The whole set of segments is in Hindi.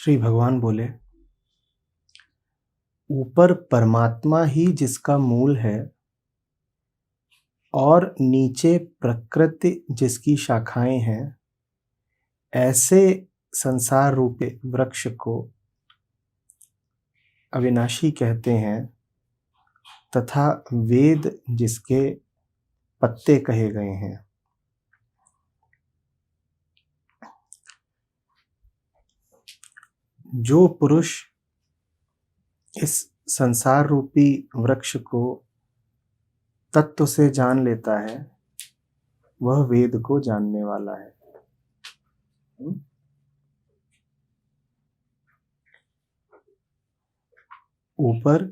श्री भगवान बोले, ऊपर परमात्मा ही जिसका मूल है और नीचे प्रकृति जिसकी शाखाएं हैं, ऐसे संसार रूपी वृक्ष को अविनाशी कहते हैं तथा वेद जिसके पत्ते कहे गए हैं। जो पुरुष इस संसार रूपी वृक्ष को तत्व से जान लेता है, वह वेद को जानने वाला है। ऊपर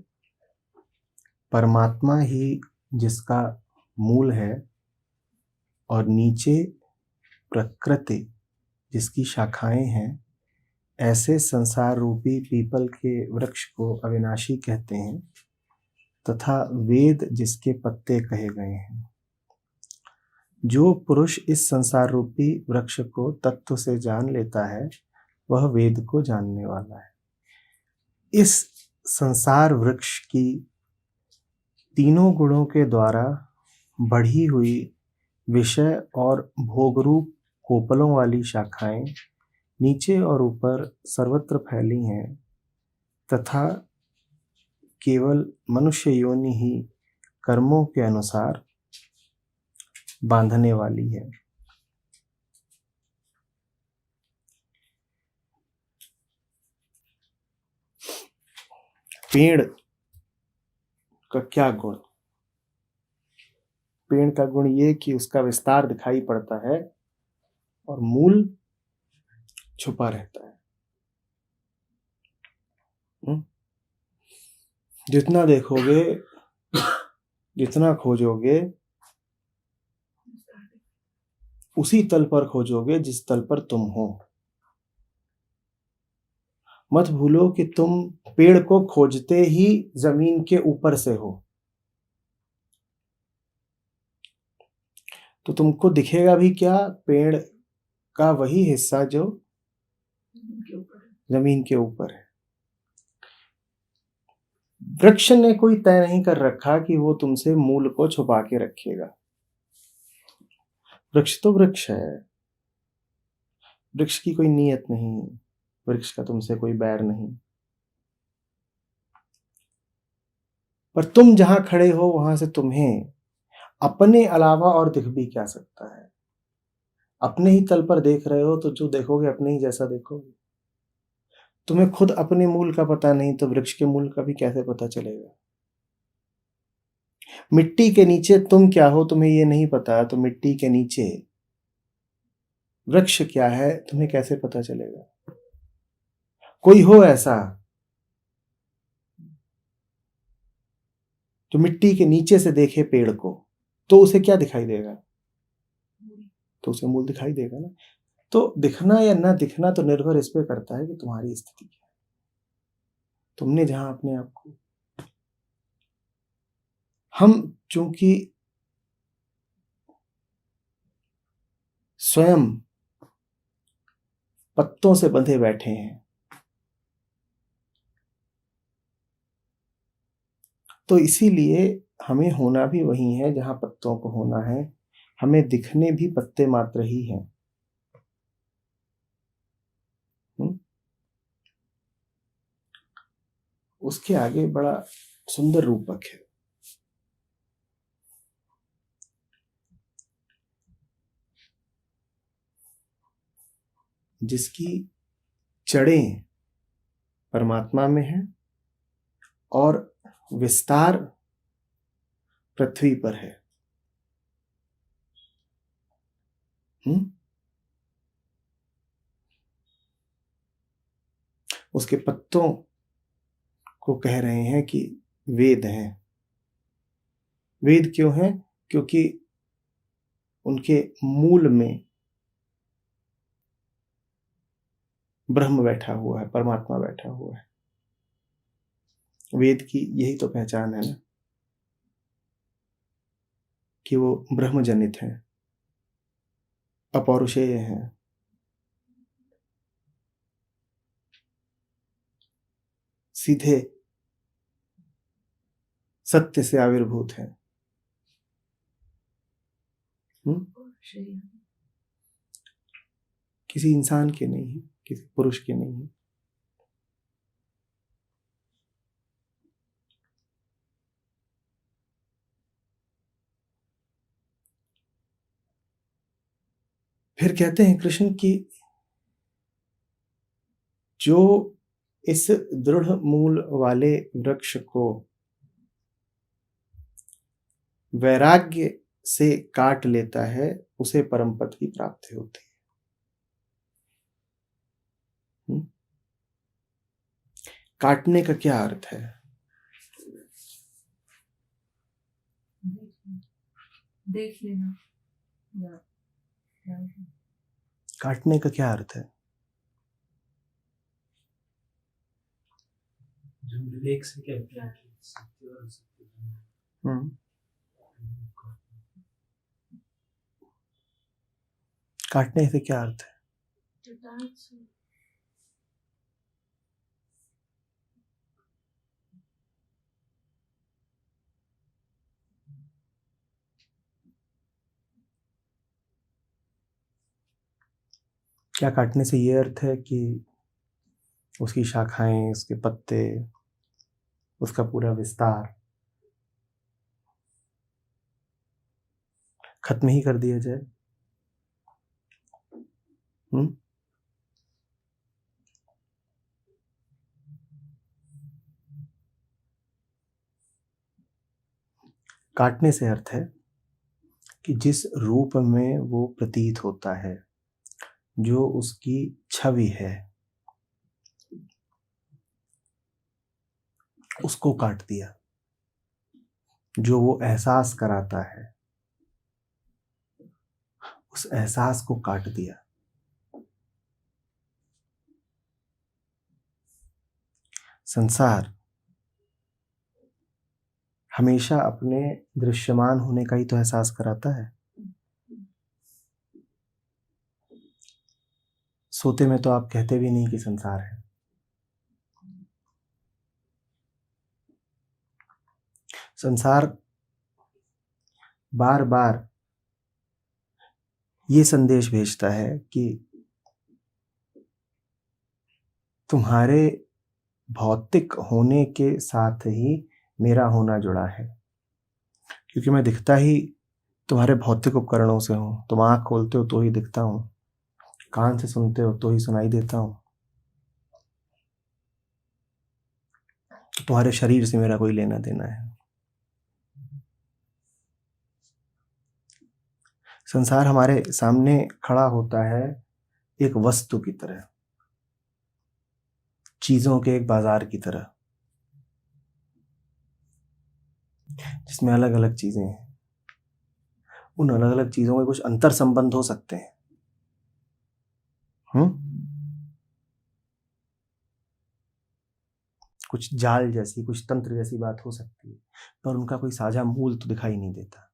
परमात्मा ही जिसका मूल है और नीचे प्रकृति जिसकी शाखाएं हैं, ऐसे संसार रूपी पीपल के वृक्ष को अविनाशी कहते हैं तथा वेद जिसके पत्ते कहे गए हैं। जो पुरुष इस संसार रूपी वृक्ष को तत्व से जान लेता है, वह वेद को जानने वाला है। इस संसार वृक्ष की तीनों गुणों के द्वारा बढ़ी हुई विषय और भोगरूप कोपलों वाली शाखाएं नीचे और ऊपर सर्वत्र फैली हैं तथा केवल मनुष्य योनि ही कर्मों के अनुसार बांधने वाली है। पेड़ का क्या गुण? पेड़ का गुण ये कि उसका विस्तार दिखाई पड़ता है और मूल छुपा रहता है। जितना देखोगे, जितना खोजोगे, उसी तल पर खोजोगे जिस तल पर तुम हो। मत भूलो कि तुम पेड़ को खोजते ही जमीन के ऊपर से हो, तो तुमको दिखेगा भी क्या? पेड़ का वही हिस्सा जो जमीन के ऊपर है। वृक्ष ने कोई तय नहीं कर रखा कि वो तुमसे मूल को छुपा के रखेगा। वृक्ष तो वृक्ष है, वृक्ष की कोई नीयत नहीं, वृक्ष का तुमसे कोई बैर नहीं। पर तुम जहां खड़े हो वहां से तुम्हें अपने अलावा और दिख भी क्या सकता है? अपने ही तल पर देख रहे हो तो जो देखोगे अपने ही जैसा देखोगे। तुम्हें खुद अपने मूल का पता नहीं तो वृक्ष के मूल का भी कैसे पता चलेगा? मिट्टी के नीचे तुम क्या हो तुम्हें ये नहीं पता, तो मिट्टी के नीचे वृक्ष क्या है तुम्हें कैसे पता चलेगा? कोई हो ऐसा जो मिट्टी के नीचे से देखे पेड़ को, तो उसे क्या दिखाई देगा? तो उसे मूल दिखाई देगा ना। तो दिखना या ना दिखना तो निर्भर इस पे करता है कि तुम्हारी स्थिति क्या है। तुमने जहां अपने आप को, हम चूंकि स्वयं पत्तों से बंधे बैठे हैं, तो इसीलिए हमें होना भी वही है जहां पत्तों को होना है। हमें दिखने भी पत्ते मात्र ही हैं। उसके आगे बड़ा सुंदर रूपक है। जिसकी जड़ें परमात्मा में है और विस्तार पृथ्वी पर है। उसके पत्तों को कह रहे हैं कि वेद हैं। वेद क्यों हैं? क्योंकि उनके मूल में ब्रह्म बैठा हुआ है, परमात्मा बैठा हुआ है। वेद की यही तो पहचान है ना, कि वो ब्रह्म जनित है, अपौरुषेय है। सीधे सत्य से आविर्भूत हैं। किसी इंसान के नहीं है, किसी पुरुष के नहीं है। फिर कहते हैं कृष्ण की जो इस दृढ़ मूल वाले वृक्ष को वैराग्य से काट लेता है, उसे परम पद की प्राप्ति होती है। काटने का क्या अर्थ है? देख लेना या काटने का क्या अर्थ है? जो विवेक से कहते हैं कि सत्य और असत्य काटने से क्या अर्थ है? क्या काटने से ये अर्थ है कि उसकी शाखाएं, उसके पत्ते, उसका पूरा विस्तार खत्म ही कर दिया जाए? काटने से अर्थ है कि जिस रूप में वो प्रतीत होता है, जो उसकी छवि है, उसको काट दिया। जो वो एहसास कराता है, उस एहसास को काट दिया। संसार हमेशा अपने दृश्यमान होने का ही तो एहसास कराता है। सोते में तो आप कहते भी नहीं कि संसार है। संसार बार बार ये संदेश भेजता है कि तुम्हारे भौतिक होने के साथ ही मेरा होना जुड़ा है, क्योंकि मैं दिखता ही तुम्हारे भौतिक उपकरणों से हूँ। तुम आँख खोलते हो तो ही दिखता हूँ, कान से सुनते हो तो ही सुनाई देता हूँ। तुम्हारे शरीर से मेरा कोई लेना देना है। संसार हमारे सामने खड़ा होता है एक वस्तु की तरह, चीजों के एक बाजार की तरह, जिसमें अलग अलग चीजें हैं। उन अलग अलग चीजों के कुछ अंतर संबंध हो सकते हैं। कुछ जाल जैसी, कुछ तंत्र जैसी बात हो सकती है, पर उनका कोई साझा मूल तो दिखाई नहीं देता।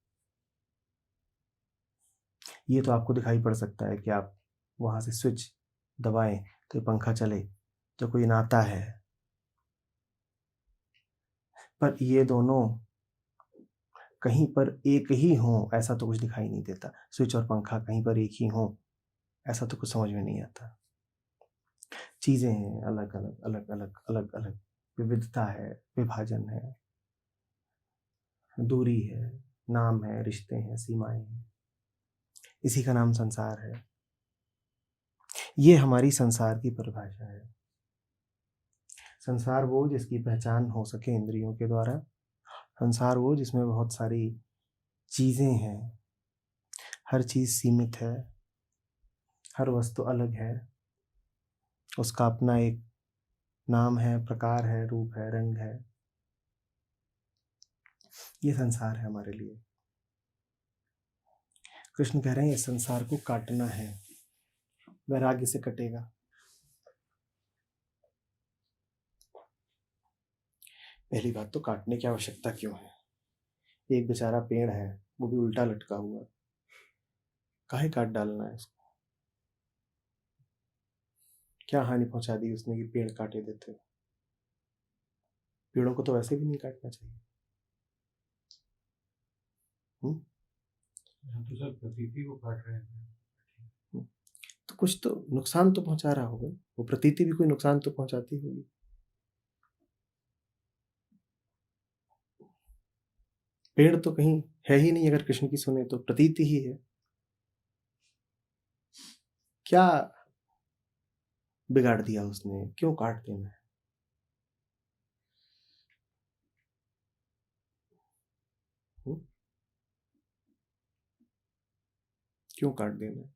ये तो आपको दिखाई पड़ सकता है कि आप वहां से स्विच दबाएं तो पंखा चले, तो कोई नाता है, पर ये दोनों कहीं पर एक ही हों ऐसा तो कुछ दिखाई नहीं देता। स्विच और पंखा कहीं पर एक ही हों ऐसा तो कुछ समझ में नहीं आता। चीजें हैं अलग अलग अलग अलग अलग अलग, विविधता है, विभाजन है, दूरी है, नाम है, रिश्ते हैं, सीमाएं हैं। इसी का नाम संसार है। ये हमारी संसार की परिभाषा है। संसार वो जिसकी पहचान हो सके इंद्रियों के द्वारा। संसार वो जिसमें बहुत सारी चीजें हैं, हर चीज सीमित है, हर वस्तु अलग है, उसका अपना एक नाम है, प्रकार है, रूप है, रंग है। ये संसार है हमारे लिए। कृष्ण कह रहे हैं इस संसार को काटना है, वैराग्य से कटेगा। पहली बात तो काटने की आवश्यकता क्यों है? एक बेचारा पेड़ है, वो भी उल्टा लटका हुआ, काहे काट डालना है उसको? क्या हानि पहुंचा दी उसने कि पेड़ काटे देते हो? पेड़ों को तो वैसे भी नहीं काटना चाहिए। हम तो सब प्रतीति को काट रहे हैं। तो कुछ तो नुकसान तो पहुंचा रहा होगा, वो प्रतीति भी कोई नुकसान तो पहुंचाती होगी। पेड़ तो कहीं है ही नहीं, अगर कृष्ण की सुने तो प्रतीति ही है। क्या बिगाड़ दिया उसने, क्यों काट देना है? क्यों काट देना है?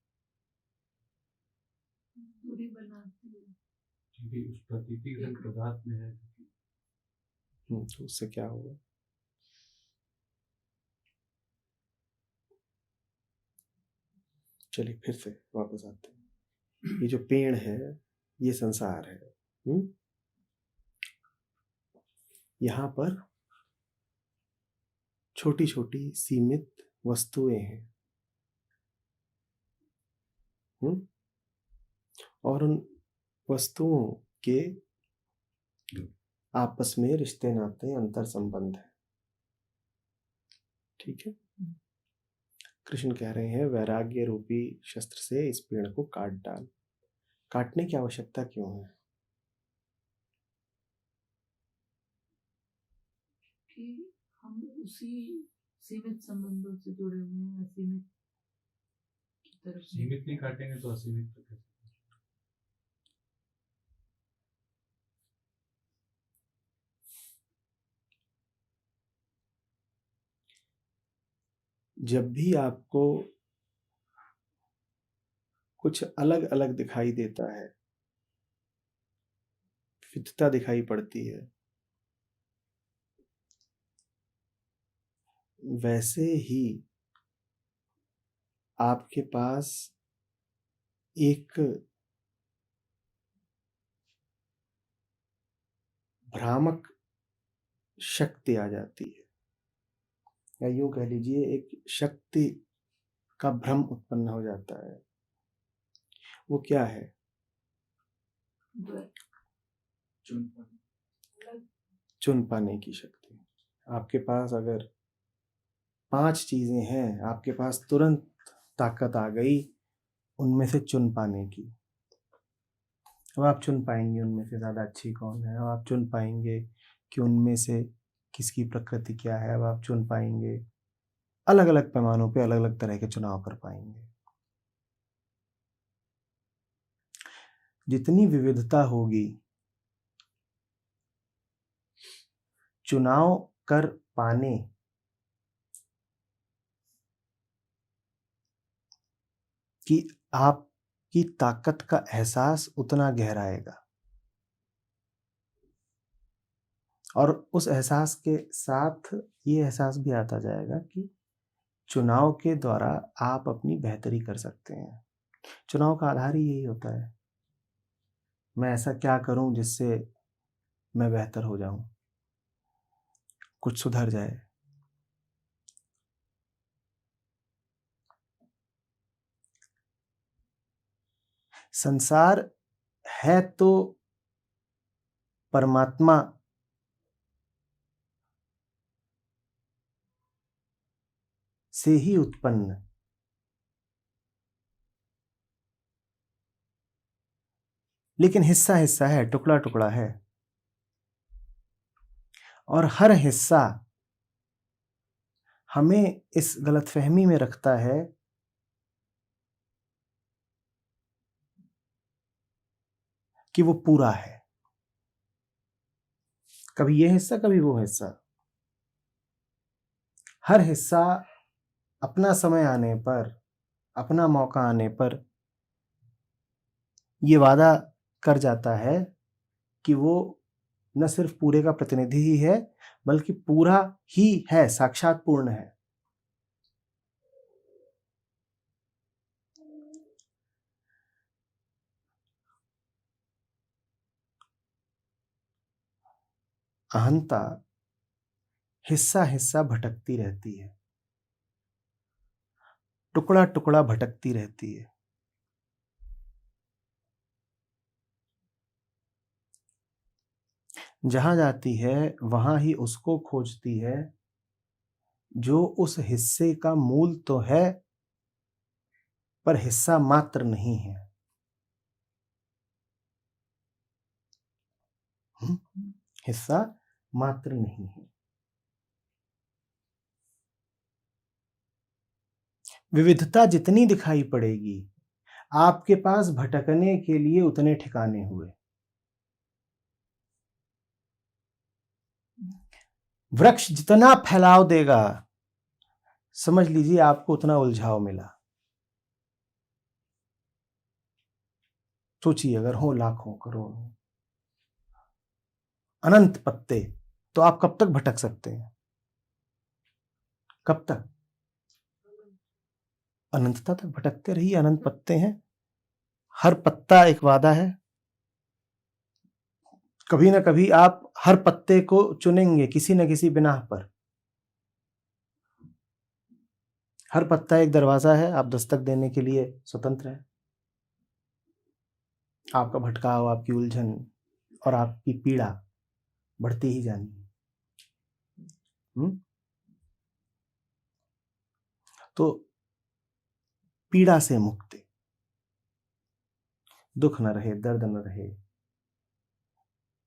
दूरी बनाती है। क्योंकि उस प्रतीति के पदार्थ में है। तो उससे क्या होगा? चलिए फिर से वापस आते हैं। ये जो पेड़ है, ये संसार है। यहाँ पर छोटी छोटी सीमित वस्तुएं हैं। और उन वस्तुओं के आपस में रिश्ते नाते अंतर संबंध है। ठीक है। कृष्ण कह रहे हैं वैराग्य रूपी शस्त्र से इस पेड़ को काट डाल। काटने की आवश्यकता क्यों है? कि हम उसी सीमित संबंधों से जुड़े हुए हैं, असीमित की तरफ सीमित नहीं काटेंगे तो असीमित तो कैसे? जब भी आपको कुछ अलग अलग दिखाई देता है, विविधता दिखाई पड़ती है, वैसे ही आपके पास एक भ्रामक शक्ति आ जाती है, या यूं कह लीजिए एक शक्ति का भ्रम उत्पन्न हो जाता है। वो क्या है? चुन पाने की शक्ति। आपके पास अगर 5 चीजें हैं, आपके पास तुरंत ताकत आ गई उनमें से चुन पाने की। अब आप चुन पाएंगे उनमें से ज़्यादा अच्छी कौन है। अब आप चुन पाएंगे कि उनमें से किसकी प्रकृति क्या है। अब आप चुन पाएंगे, अलग अलग पैमानों पे अलग अलग तरह के चुनाव कर पाएंगे। जितनी विविधता होगी, चुनाव कर पाने कि आपकी ताकत का एहसास उतना गहराएगा। और उस एहसास के साथ ये एहसास भी आता जाएगा कि चुनाव के द्वारा आप अपनी बेहतरी कर सकते हैं। चुनाव का आधार ही यही होता है, मैं ऐसा क्या करूं जिससे मैं बेहतर हो जाऊं, कुछ सुधर जाए। संसार है तो परमात्मा से ही उत्पन्न, लेकिन हिस्सा हिस्सा है, टुकड़ा टुकड़ा है। और हर हिस्सा हमें इस गलतफहमी में रखता है कि वो पूरा है। कभी ये हिस्सा, कभी वो हिस्सा। हर हिस्सा अपना समय आने पर, अपना मौका आने पर ये वादा कर जाता है कि वो न सिर्फ पूरे का प्रतिनिधि ही है, बल्कि पूरा ही है, साक्षात पूर्ण है। अहंता हिस्सा हिस्सा भटकती रहती है, टुकड़ा टुकड़ा भटकती रहती है। जहां जाती है वहां ही उसको खोजती है जो उस हिस्से का मूल तो है पर हिस्सा मात्र नहीं है। हिस्सा मात्र नहीं है। विविधता जितनी दिखाई पड़ेगी आपके पास भटकने के लिए उतने ठिकाने हुए। वृक्ष जितना फैलाव देगा समझ लीजिए आपको उतना उलझाव मिला। सोचिए अगर हो लाखों करोड़ों अनंत पत्ते तो आप कब तक भटक सकते हैं? कब तक? अनंतता तक भटकते रहिए। अनंत पत्ते हैं, हर पत्ता एक वादा है। कभी ना कभी आप हर पत्ते को चुनेंगे किसी न किसी बिनाह पर। हर पत्ता एक दरवाजा है, आप दस्तक देने के लिए स्वतंत्र हैं। आपका भटकाव, आपकी उलझन और आपकी पीड़ा बढ़ती ही जानी है। तो पीड़ा से मुक्ति, दुख न रहे, दर्द न रहे,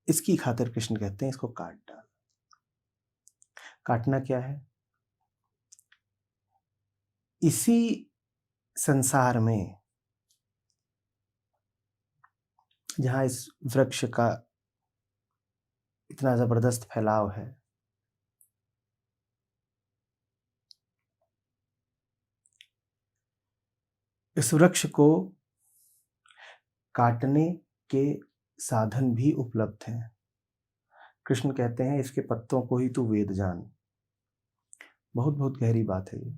इसकी खातिर कृष्ण कहते हैं इसको काट डाल। काटना क्या है? इसी संसार में जहां इस वृक्ष का इतना जबरदस्त फैलाव है, इस वृक्ष को काटने के साधन भी उपलब्ध हैं। कृष्ण कहते हैं इसके पत्तों को ही तू वेद जान। बहुत बहुत गहरी बात है ये।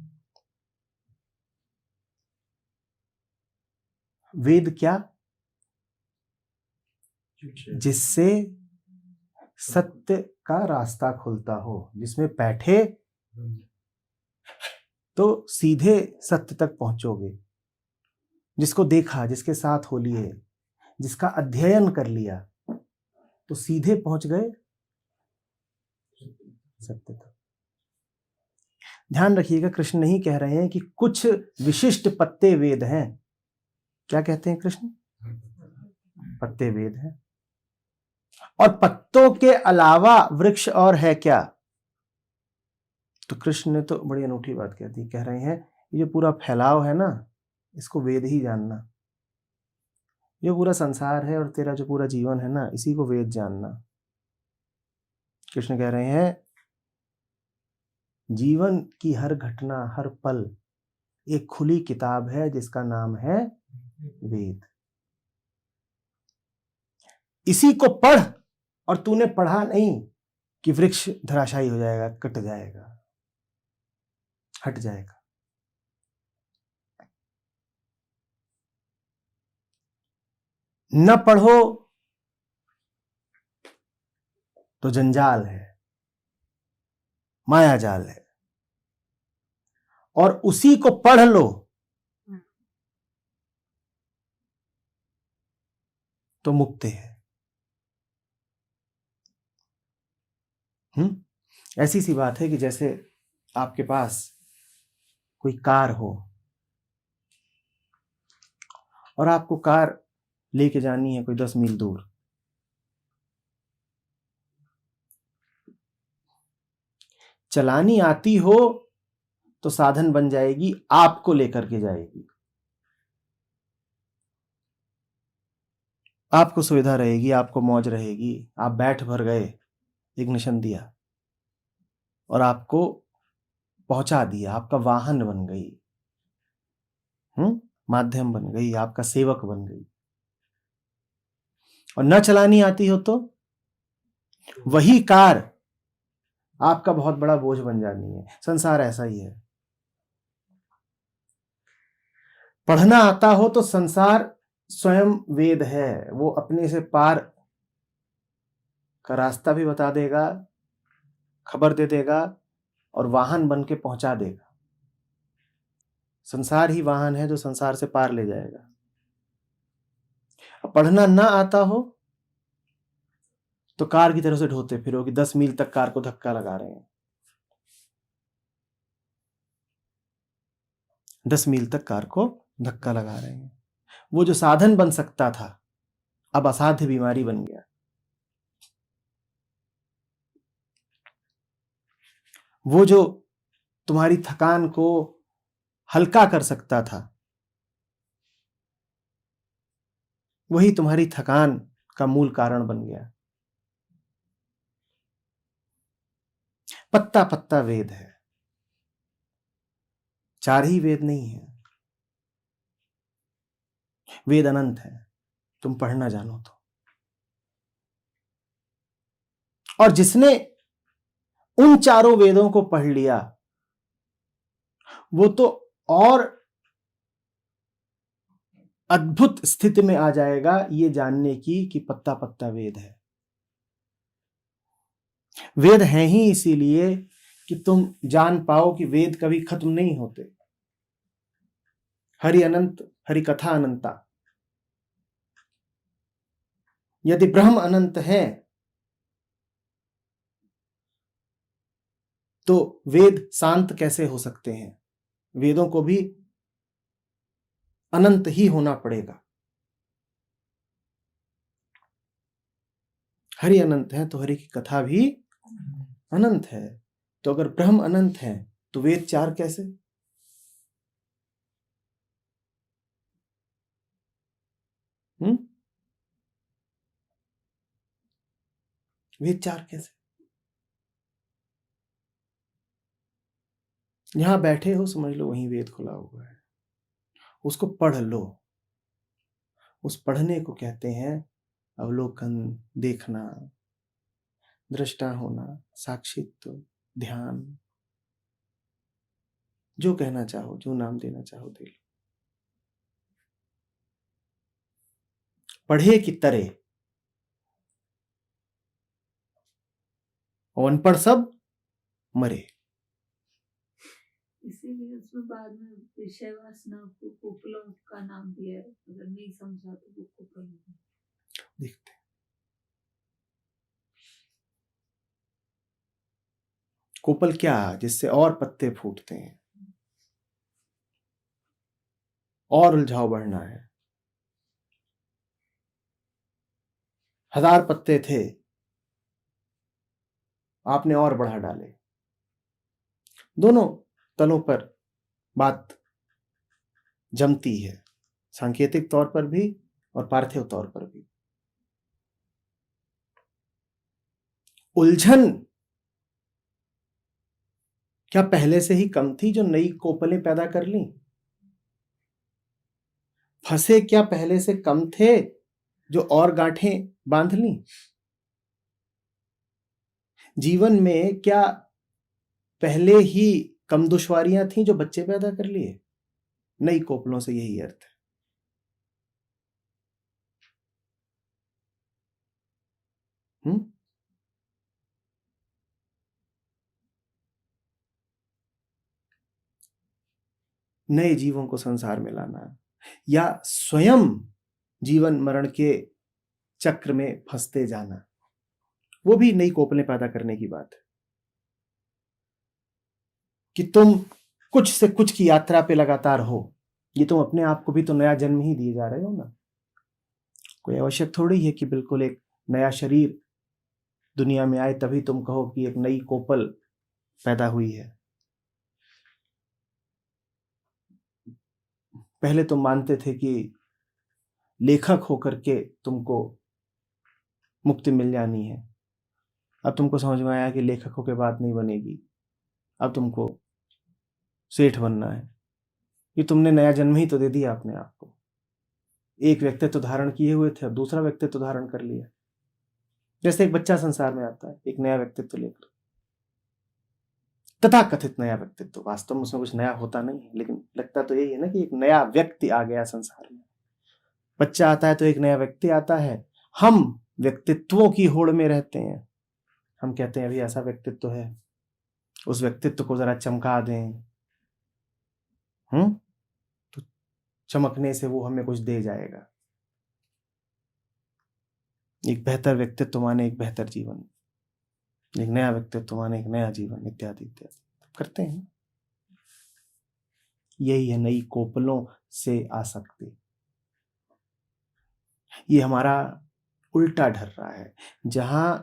वेद क्या? जिससे सत्य का रास्ता खुलता हो, जिसमें बैठे तो सीधे सत्य तक पहुंचोगे। जिसको देखा, जिसके साथ हो लिए, जिसका अध्ययन कर लिया तो सीधे पहुंच गए सत्य तक। ध्यान रखिएगा, कृष्ण नहीं कह रहे हैं कि कुछ विशिष्ट पत्ते वेद हैं। क्या कहते हैं कृष्ण? पत्ते वेद हैं। और पत्तों के अलावा वृक्ष और है क्या? तो कृष्ण ने तो बड़ी अनूठी बात कह दी। कह रहे हैं ये जो पूरा फैलाव है ना, इसको वेद ही जानना। ये पूरा संसार है और तेरा जो पूरा जीवन है ना, इसी को वेद जानना। कृष्ण कह रहे हैं जीवन की हर घटना, हर पल एक खुली किताब है जिसका नाम है वेद। इसी को पढ़। और तूने पढ़ा नहीं कि वृक्ष धराशायी हो जाएगा, कट जाएगा, हट जाएगा। न पढ़ो तो जंजाल है, माया जाल है। और उसी को पढ़ लो तो मुक्ति है। ऐसी सी बात है कि जैसे आपके पास कोई कार हो और आपको कार लेके जानी है कोई 10 मील दूर। चलानी आती हो तो साधन बन जाएगी, आपको लेकर के जाएगी। आपको सुविधा रहेगी, आपको मौज रहेगी। आप बैठ भर गए, इग्निशन दिया और आपको पहुंचा दिया, आपका वाहन बन गई, माध्यम बन गई, आपका सेवक बन गई। और न चलानी आती हो तो वही कार आपका बहुत बड़ा बोझ बन जानी है। संसार ऐसा ही है। पढ़ना आता हो तो संसार स्वयं वेद है। वो अपने से पार का रास्ता भी बता देगा, खबर दे देगा और वाहन बन के पहुंचा देगा। संसार ही वाहन है जो संसार से पार ले जाएगा। पढ़ना ना आता हो तो कार की तरफ से ढोते फिरोगे, 10 मील तक कार को धक्का लगा रहे हैं, 10 मील तक कार को धक्का लगा रहे हैं। वो जो साधन बन सकता था अब असाध्य बीमारी बन गया। वो जो तुम्हारी थकान को हल्का कर सकता था वही तुम्हारी थकान का मूल कारण बन गया। पत्ता पत्ता वेद है, 4 ही वेद नहीं है, वेद अनंत है, तुम पढ़ना जानो तो। और जिसने उन 4 वेदों को पढ़ लिया वो तो और अद्भुत स्थिति में आ जाएगा ये जानने की कि पत्ता पत्ता वेद है। वेद हैं ही इसीलिए कि तुम जान पाओ कि वेद कभी खत्म नहीं होते। हरि अनंत, हरि कथा अनंता। यदि ब्रह्म अनंत है तो वेद शांत कैसे हो सकते हैं? वेदों को भी अनंत ही होना पड़ेगा। हरि अनंत है तो हरि की कथा भी अनंत है। तो अगर ब्रह्म अनंत है तो वेद 4 कैसे? वेद 4 कैसे? यहां बैठे हो समझ लो वहीं वेद खुला हुआ है, उसको पढ़ लो। उस पढ़ने को कहते हैं अवलोकन, देखना, दृष्टा होना, साक्षित्व, ध्यान, जो कहना चाहो, जो नाम देना चाहो दे लो। पढ़े कि तरे, और अनपढ़ सब मरे। इसीलिए उसमें बाद में विषय वासना को कोपलों का नाम दिया है। अगर नहीं समझा तो वो कोपल देखते हैं। कोपल क्या? जिससे और पत्ते फूटते हैं, और उलझाव बढ़ना है। 1000 पत्ते थे, आपने और बढ़ा डाले। दोनों तलों पर बात जमती है, सांकेतिक तौर पर भी और पार्थिव तौर पर भी। उलझन क्या पहले से ही कम थी जो नई कोपलें पैदा कर ली? फंसे क्या पहले से कम थे जो और गांठें बांध ली? जीवन में क्या पहले ही कम दुश्वारियां थीं जो बच्चे पैदा कर लिए? नई कोपलों से यही अर्थ है। नए जीवों को संसार में लाना या स्वयं जीवन मरण के चक्र में फंसते जाना, वो भी नई कोपलें पैदा करने की बात है। कि तुम कुछ से कुछ की यात्रा पे लगातार हो, ये तुम अपने आप को भी तो नया जन्म ही दिए जा रहे हो ना। कोई आवश्यक थोड़ी है कि बिल्कुल एक नया शरीर दुनिया में आए तभी तुम कहो कि एक नई कोपल पैदा हुई है। पहले तुम मानते थे कि लेखक होकर के तुमको मुक्ति मिल जानी है, अब तुमको समझ में आया कि लेखकों के बात नहीं बनेगी, अब तुमको सेठ बनना है। ये तुमने नया जन्म ही तो दे दिया अपने आप को। एक व्यक्तित्व धारण किए हुए थे, अब दूसरा व्यक्तित्व धारण कर लिया। जैसे एक बच्चा संसार में आता है एक नया व्यक्तित्व लेकर, तथा कथित नया व्यक्तित्व, वास्तव में उसमें कुछ नया होता नहीं है, लेकिन लगता तो यही है ना कि एक नया व्यक्ति आ गया संसार में। बच्चा आता है तो एक नया व्यक्ति आता है। हम व्यक्तित्वों की होड़ में रहते हैं। हम कहते हैं अभी ऐसा व्यक्तित्व है, उस व्यक्तित्व को जरा चमका दें, तो चमकने से वो हमें कुछ दे जाएगा। एक बेहतर व्यक्तित्व माने एक बेहतर जीवन, एक नया व्यक्तित्व माने एक नया जीवन, इत्यादि इत्यादि करते हैं। यही है नई कोपलों से आसक्ति। ये हमारा उल्टा ढल रहा है। जहां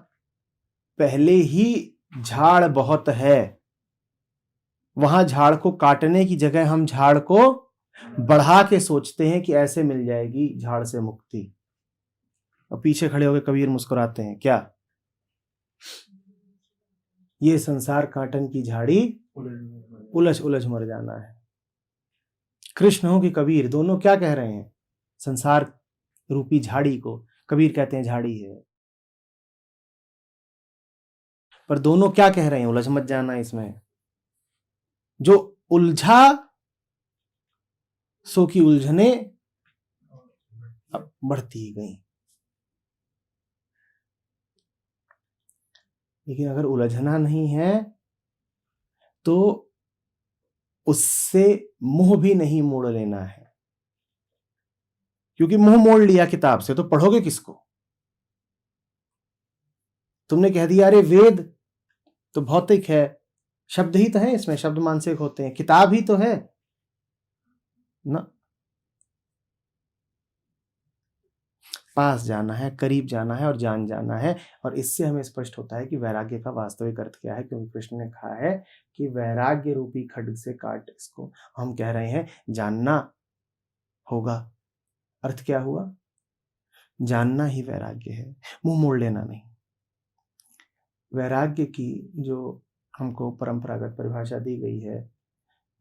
पहले ही झाड़ बहुत है, वहां झाड़ को काटने की जगह हम झाड़ को बढ़ा के सोचते हैं कि ऐसे मिल जाएगी झाड़ से मुक्ति। और पीछे खड़े होकर कबीर मुस्कुराते हैं, क्या ये संसार काटन की झाड़ी उलझ उलझ मर जाना है। कृष्ण हो कि कबीर, दोनों क्या कह रहे हैं? संसार रूपी झाड़ी को कबीर कहते हैं झाड़ी है, पर दोनों क्या कह रहे हैं? उलझ मत जाना इसमें। जो उलझा सो की उलझने अब बढ़ती ही गई। लेकिन अगर उलझना नहीं है तो उससे मुंह भी नहीं मोड़ लेना है, क्योंकि मुंह मोड़ लिया किताब से तो पढ़ोगे किसको? तुमने कह दिया अरे वेद तो भौतिक है, शब्द ही तो है इसमें, शब्द मानसिक होते हैं, किताब ही तो है ना। पास जाना है, करीब जाना है और जान जाना है। और इससे हमें स्पष्ट होता है कि वैराग्य का वास्तविक अर्थ क्या है, क्योंकि कृष्ण ने कहा है कि वैराग्य रूपी खड्ग से काट इसको। हम कह रहे हैं जानना होगा। अर्थ क्या हुआ? जानना ही वैराग्य है, मुंह मोड़ लेना नहीं। वैराग्य की जो हमको परंपरागत परिभाषा दी गई है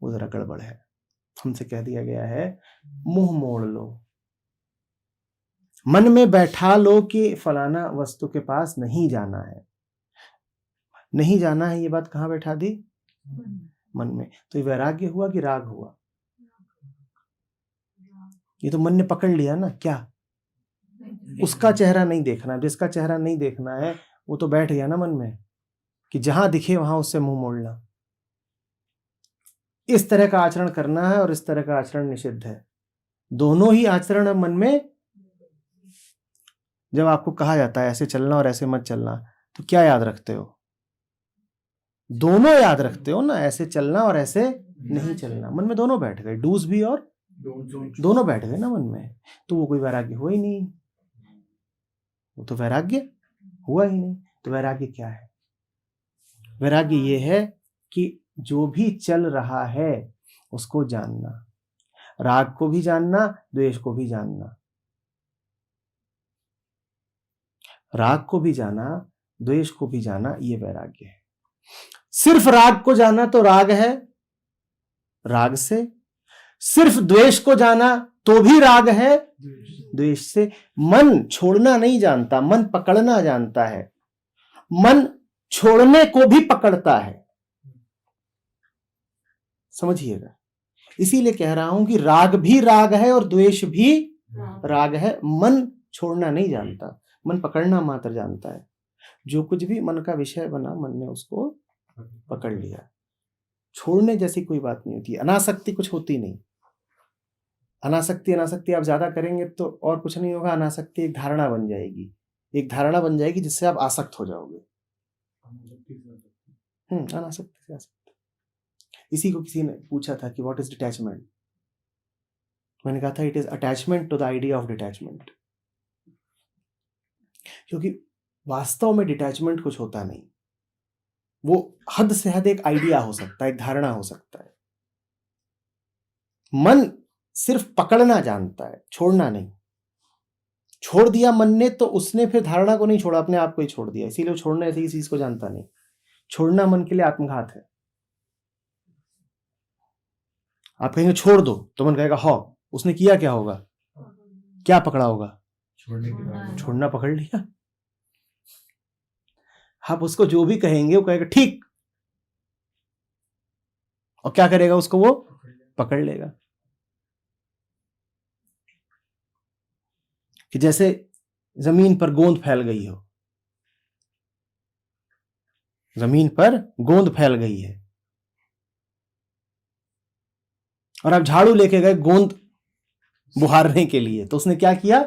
वो जरा गड़बड़ है। हमसे कह दिया गया है मुंह मोड़ लो, मन में बैठा लो कि फलाना वस्तु के पास नहीं जाना है। नहीं जाना है, ये बात कहाँ बैठा दी? मन में। तो ये वैराग्य हुआ कि राग हुआ? ये तो मन ने पकड़ लिया ना। क्या? उसका चेहरा नहीं देखना, जिसका चेहरा नहीं देखना है वो तो बैठ गया ना मन में कि जहां दिखे वहां उससे मुंह मोड़ना। इस तरह का आचरण करना है और इस तरह का आचरण निषिद्ध है। दोनों ही आचरण अब मन में। जब आपको कहा जाता है ऐसे चलना और ऐसे मत चलना, तो क्या याद रखते हो? दोनों याद रखते हो ना, ऐसे चलना और ऐसे नहीं चलना। मन में दोनों बैठ गए, डूज भी और दोनों बैठ गए ना मन में। तो वो कोई वैराग्य हुआ ही नहीं, वो तो वैराग्य हुआ ही नहीं। तो वैराग्य क्या है? वैराग्य ये है कि जो भी चल रहा है उसको जानना, राग को भी जानना, द्वेष को भी जानना। राग को भी जाना, द्वेष को भी जाना, ये वैराग्य है। सिर्फ राग को जाना तो राग है, राग से। सिर्फ द्वेष को जाना तो भी राग है, द्वेष से। मन छोड़ना नहीं जानता, मन पकड़ना जानता है। मन छोड़ने को भी पकड़ता है, समझिएगा। इसीलिए कह रहा हूं कि राग भी राग है और द्वेष भी राग है। मन छोड़ना नहीं जानता, मन पकड़ना मात्र जानता है। जो कुछ भी मन का विषय बना, मन ने उसको पकड़ लिया। छोड़ने जैसी कोई बात नहीं होती। अनासक्ति कुछ होती नहीं। अनासक्ति आप ज्यादा करेंगे तो और कुछ नहीं होगा। अनासक्ति एक धारणा बन जाएगी, एक धारणा बन जाएगी जिससे आप आसक्त हो जाओगे। अनासक्ति से आसक्त। इसी को किसी ने पूछा था कि व्हाट इज डिटैचमेंट। मैंने कहा था it is attachment to the idea of detachment. क्योंकि वास्तव में डिटैचमेंट कुछ होता नहीं, वो हद से हद एक आइडिया हो सकता है, एक धारणा हो सकता है। मन सिर्फ पकड़ना जानता है, छोड़ना नहीं। छोड़ दिया मन ने तो उसने फिर धारणा को नहीं छोड़ा, अपने आप को ही छोड़ दिया। इसीलिए वो छोड़ना ऐसी चीज को जानता नहीं। छोड़ना मन के लिए आत्मघात है। आप कहेंगे छोड़ दो तो मन कहेगा हाँ, उसने किया क्या होगा? क्या पकड़ा होगा? छोड़ना पकड़ लिया। आप उसको जो भी कहेंगे वो कहेगा ठीक, और क्या करेगा उसको? वो पकड़ लेगा। कि जैसे जमीन पर गोंद फैल गई हो, जमीन पर गोंद फैल गई है और आप झाड़ू लेके गए गोंद बुहारने के लिए, तो उसने क्या किया?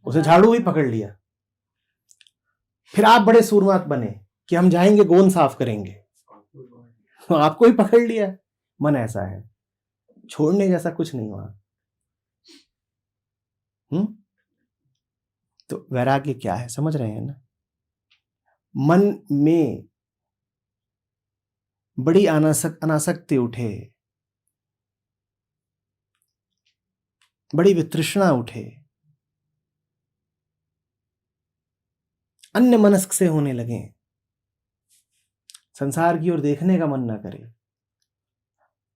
उसे झाड़ू ही पकड़ लिया। फिर आप बड़े सूरमात बने कि हम जाएंगे गोंद साफ करेंगे, तो आपको ही पकड़ लिया। मन ऐसा है, छोड़ने जैसा कुछ नहीं हुआ। तो वैराग्य क्या है, समझ रहे हैं ना? मन में बड़ी अनासक्ति उठे, बड़ी वितृष्णा उठे, अन्य मनस्क से होने लगे, संसार की ओर देखने का मन ना करे,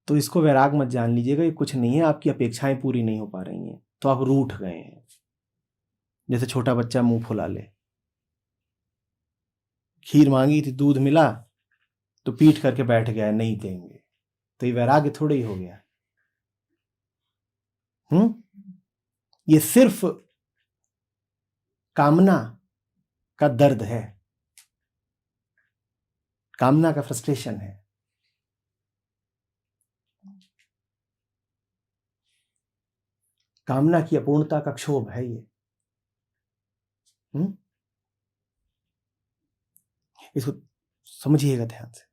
तो इसको वैराग मत जान लीजिएगा। ये कुछ नहीं है, आपकी अपेक्षाएं पूरी नहीं हो पा रही हैं तो आप रूठ गए हैं। जैसे छोटा बच्चा मुंह फुला ले, खीर मांगी थी, दूध मिला तो पीठ करके बैठ गया, नहीं देंगे, तो ये वैराग्य थोड़ा ही हो गया। ये सिर्फ कामना का दर्द है, कामना का फ्रस्ट्रेशन है। कामना की अपूर्णता का क्षोभ है ये। इसको समझिएगा ध्यान से।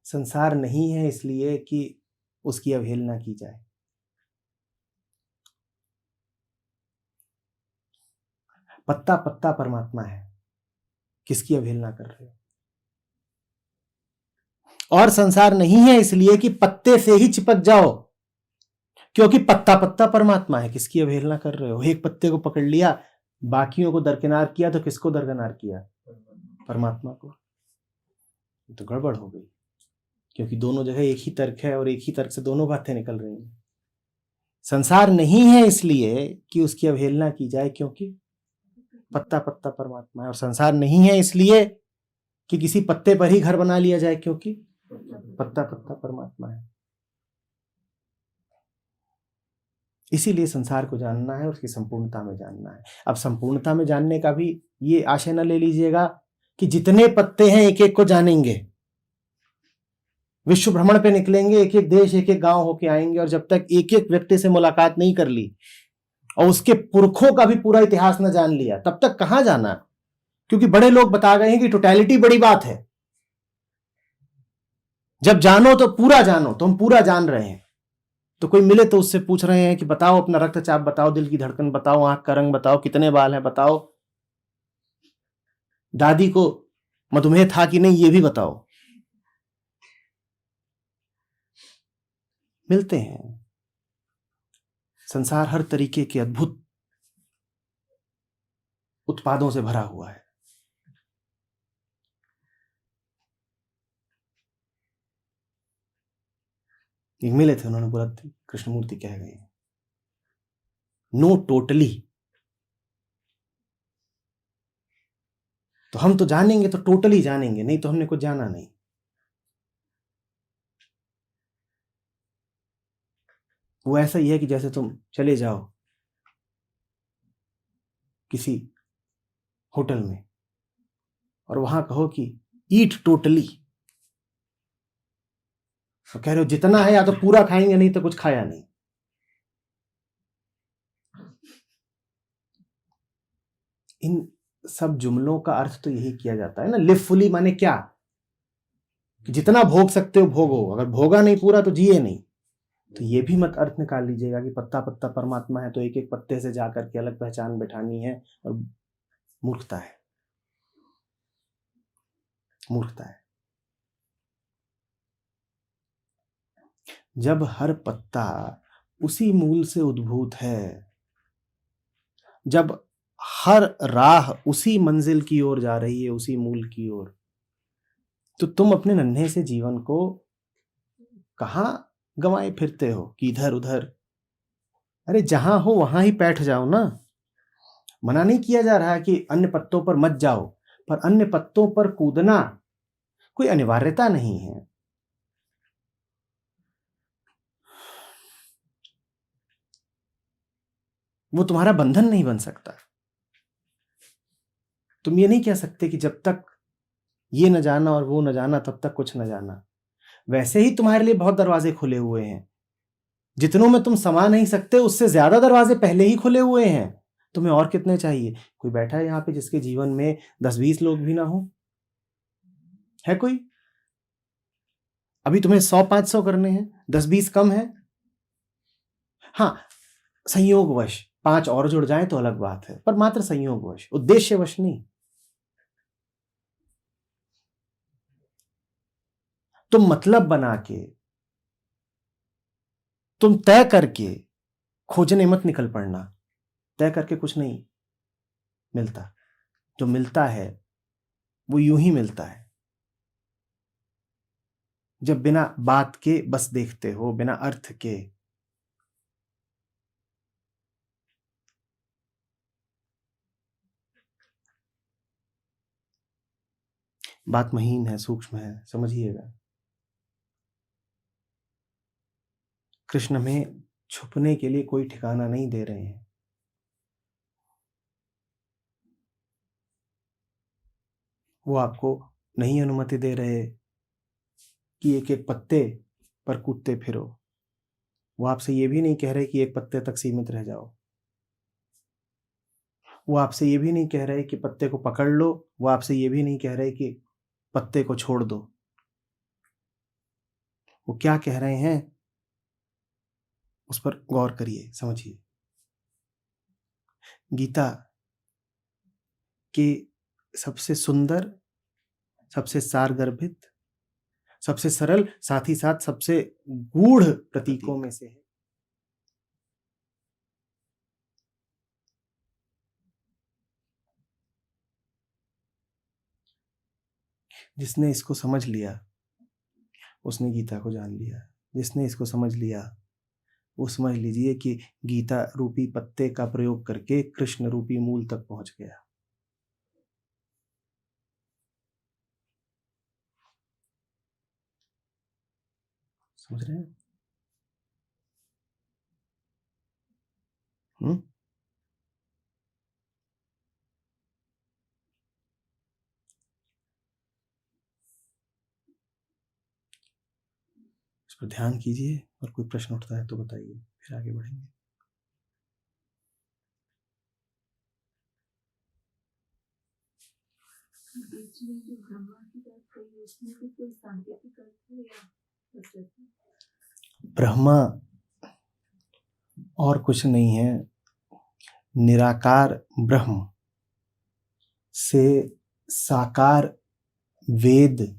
संसार नहीं है इसलिए कि उसकी अवहेलना की जाए। पत्ता पत्ता परमात्मा है, किसकी अवहेलना कर रहे हो? और संसार नहीं है इसलिए कि पत्ते से ही चिपक जाओ, क्योंकि पत्ता पत्ता परमात्मा है, किसकी अवहेलना कर रहे हो? एक पत्ते को पकड़ लिया, बाकियों को दरकिनार किया, तो किसको दरकिनार किया? परमात्मा को। तो गड़बड़ हो गई, क्योंकि दोनों जगह एक ही तर्क है और एक ही तर्क से दोनों बातें निकल रही हैं। संसार नहीं है इसलिए कि उसकी अवहेलना की जाए, क्योंकि पत्ता पत्ता परमात्मा है। और संसार नहीं है इसलिए कि किसी पत्ते पर ही घर बना लिया जाए, क्योंकि पत्ता पत्ता परमात्मा है। इसीलिए संसार को जानना है और उसकी संपूर्णता में जानना है। अब संपूर्णता में जानने का भी ये आशय न ले लीजिएगा कि जितने पत्ते हैं एक एक को जानेंगे। विश्व भ्रमण पे निकलेंगे, एक एक देश एक एक गांव होके आएंगे, और जब तक एक एक व्यक्ति से मुलाकात नहीं कर ली और उसके पुरखों का भी पूरा इतिहास न जान लिया, तब तक कहां जाना? क्योंकि बड़े लोग बता गए हैं कि टोटलिटी बड़ी बात है। जब जानो तो पूरा जानो, तो हम पूरा जान रहे हैं। तो कोई मिले तो उससे पूछ रहे हैं कि बताओ अपना रक्तचाप बताओ, दिल की धड़कन बताओ, आंख का रंग बताओ, कितने बाल हैं बताओ, दादी को मधुमेह था कि नहीं ये भी बताओ। मिलते हैं। संसार हर तरीके के अद्भुत उत्पादों से भरा हुआ है। एक मिले थे, उन्होंने बोला कृष्णमूर्ति कह गए, नो टोटली। तो हम तो जानेंगे तो टोटली जानेंगे, नहीं तो हमने कुछ जाना नहीं। वो ऐसा ही है कि जैसे तुम चले जाओ किसी होटल में और वहां कहो कि ईट टोटली, तो कह रहे हो जितना है या तो पूरा खाएंगे, नहीं तो कुछ खाया नहीं। इन सब जुमलों का अर्थ तो यही किया जाता है ना। लिव फुली माने क्या? कि जितना भोग सकते हो भोगो, अगर भोगा नहीं पूरा तो जिए नहीं। तो ये भी मत अर्थ निकाल लीजिएगा कि पत्ता पत्ता परमात्मा है तो एक एक पत्ते से जाकर के अलग पहचान बैठानी है, और मूर्खता है, मूर्खता है। जब हर पत्ता उसी मूल से उद्भूत है, जब हर राह उसी मंजिल की ओर जा रही है, उसी मूल की ओर, तो तुम अपने नन्हे से जीवन को कहां गंवाए फिरते हो कि इधर उधर? अरे जहां हो वहां ही बैठ जाओ ना। मना नहीं किया जा रहा कि अन्य पत्तों पर मत जाओ, पर अन्य पत्तों पर कूदना कोई अनिवार्यता नहीं है। वो तुम्हारा बंधन नहीं बन सकता। तुम ये नहीं कह सकते कि जब तक ये न जाना और वो न जाना तब तक कुछ न जाना। वैसे ही तुम्हारे लिए बहुत दरवाजे खुले हुए हैं, जितनों में तुम समा नहीं सकते उससे ज्यादा दरवाजे पहले ही खुले हुए हैं। तुम्हें और कितने चाहिए? कोई बैठा है यहाँ पे जिसके जीवन में 10-20 लोग भी ना हो? है कोई? अभी तुम्हें 100-500 करने हैं, 10-20 कम है? हाँ, संयोगवश 5 और जुड़ जाएं तो अलग बात है, पर मात्र संयोगवश, उद्देश्यवश नहीं। तुम मतलब बना के, तुम तय करके खोजने मत निकल पड़ना। तय करके कुछ नहीं मिलता। जो मिलता है वो यूं ही मिलता है जब बिना बात के बस देखते हो, बिना अर्थ के। बात महीन है, सूक्ष्म है, समझिएगा। कृष्ण में छुपने के लिए कोई ठिकाना नहीं दे रहे हैं। वो आपको नहीं अनुमति दे रहे कि एक एक पत्ते पर कूदते फिरो। वो आपसे ये भी नहीं कह रहे कि एक पत्ते तक सीमित रह जाओ। वो आपसे ये भी नहीं कह रहे कि पत्ते को पकड़ लो। वो आपसे ये भी नहीं कह रहे कि पत्ते को छोड़ दो। वो क्या कह रहे हैं उस पर गौर करिए, समझिए। गीता के सबसे सुंदर, सबसे सारगर्भित, सबसे सरल, साथ ही साथ सबसे गूढ़ प्रतीकों में से है। जिसने इसको समझ लिया उसने गीता को जान लिया। जिसने इसको समझ लिया वो समझ लीजिए कि गीता रूपी पत्ते का प्रयोग करके कृष्ण रूपी मूल तक पहुंच गया। समझ रहे हैं? इस पर ध्यान कीजिए और कोई प्रश्न उठता है तो बताइए, फिर आगे बढ़ेंगे। बीच में जो ब्रह्मा की बात कही उसमें भी कोई सांकेतिक अर्थ है या सत्य? ब्रह्मा और कुछ नहीं है, निराकार ब्रह्म से साकार वेद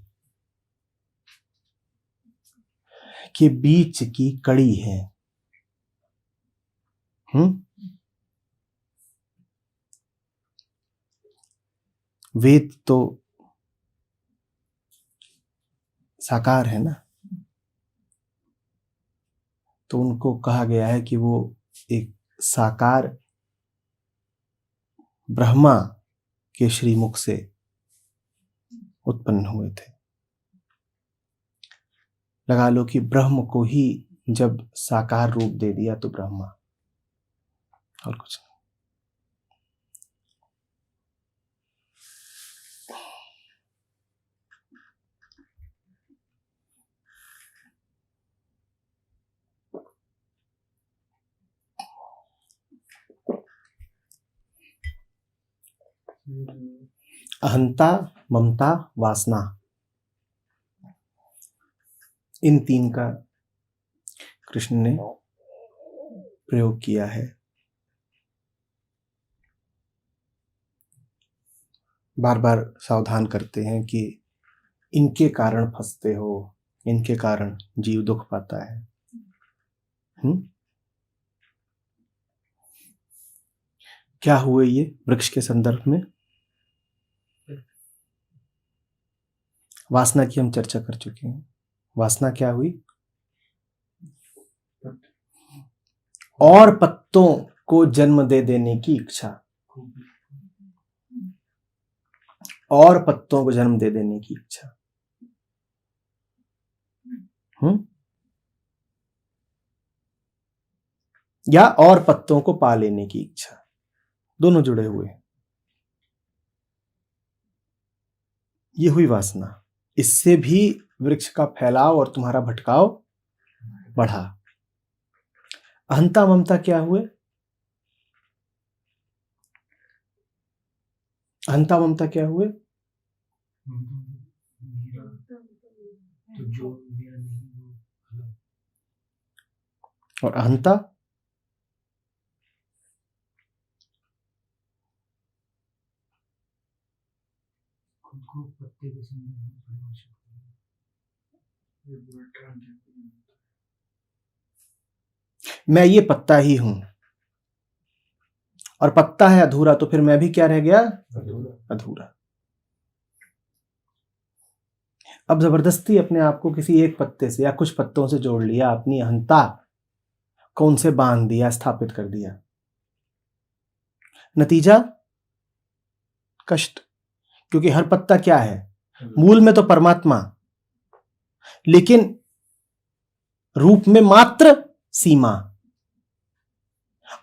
के बीच की कड़ी है। वेद तो साकार है ना, तो उनको कहा गया है कि वो एक साकार ब्रह्मा के श्रीमुख से उत्पन्न हुए थे। लगा लो कि ब्रह्म को ही जब साकार रूप दे दिया तो ब्रह्मा, और कुछ नहीं। अहंता, ममता, वासना, इन 3 का कृष्ण ने प्रयोग किया है। बार बार सावधान करते हैं कि इनके कारण फंसते हो, इनके कारण जीव दुख पाता है। क्या हुए ये वृक्ष के संदर्भ में? वासना की हम चर्चा कर चुके हैं। वासना क्या हुई? और पत्तों को जन्म दे देने की इच्छा, और पत्तों को जन्म दे देने की इच्छा। या और पत्तों को पा लेने की इच्छा, दोनों जुड़े हुए। ये हुई वासना। इससे भी वृक्ष का फैलाव और तुम्हारा भटकाव बढ़ा। अहंता ममता क्या हुए? अहंता ममता क्या हुए? मेरा तो जो मेरा नहीं वो अलग। और अहंता? खुद को पत्ते के संदर्भ में परिभाषित करना। मैं ये पत्ता ही हूं, और पत्ता है अधूरा, तो फिर मैं भी क्या रह गया? अधूरा। अब जबरदस्ती अपने आप को किसी एक पत्ते से या कुछ पत्तों से जोड़ लिया, अपनी अहंता को उनसे बांध दिया, स्थापित कर दिया। नतीजा कष्ट, क्योंकि हर पत्ता क्या है? मूल में तो परमात्मा, लेकिन रूप में मात्र सीमा।